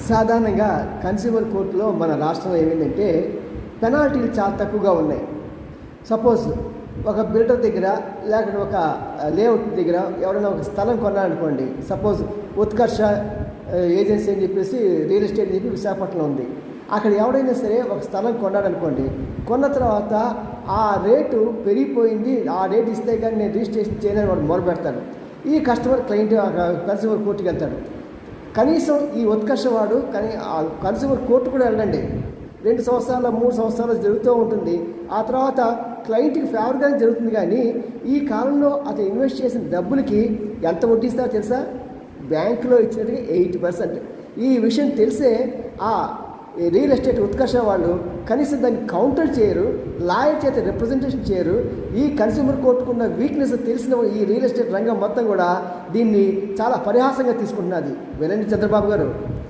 సాధారణంగా కన్స్యూమర్ కోర్టులో మన రాష్ట్రంలో ఏమైందంటే పెనాల్టీలు చాలా తక్కువగా ఉన్నాయి. సపోజ్ ఒక బిల్డర్ దగ్గర లేకపోతే ఒక లేఅవుట్ దగ్గర ఎవరైనా ఒక స్థలం కొన్నారనుకోండి. సపోజ్ ఉత్కర్ష ఏజెన్సీ అని చెప్పేసి రియల్ ఎస్టేట్ అని చెప్పి విశాఖపట్నంలో ఉంది. అక్కడ ఎవడైనా సరే ఒక స్థలం కొన్నాడనుకోండి, కొన్న తర్వాత ఆ రేటు పెరిగిపోయింది, ఆ రేటు ఇస్తే కానీ నేను రిజిస్ట్రేషన్ చేయనని వాడు మొదలుపెడతాడు. ఈ క్లయింట్ కన్స్యూమర్ కోర్టుకి వెళ్తాడు. కనీసం ఈ ఉత్కర్ష వాడు ఆ కన్స్యూమర్ కోర్టు కూడా వెళ్ళండి, 2 సంవత్సరాలు 3 సంవత్సరాలు జరుగుతూ ఉంటుంది. ఆ తర్వాత క్లయింట్కి ఫేవర్గానే జరుగుతుంది. కానీ ఈ కాలంలో అతను ఇన్వెస్ట్ చేసిన డబ్బులకి ఎంత వడ్డీ ఇస్తారో తెలుసా? బ్యాంకులో ఇచ్చినట్టుగా 8%. ఈ విషయం తెలిసే ఆ రియల్ ఎస్టేట్ ఉత్కర్ష వాళ్ళు కనీసం దాన్ని కౌంటర్ చేయరు, లాయర్ చేత రిప్రజెంటేషన్ చేయరు. ఈ కన్స్యూమర్ కోర్టుకున్న వీక్నెస్ తెలిసిన ఈ రియల్ ఎస్టేట్ రంగం మొత్తం కూడా దీన్ని చాలా పరిహాసంగా తీసుకుంటున్నది. వినండి చంద్రబాబు గారు.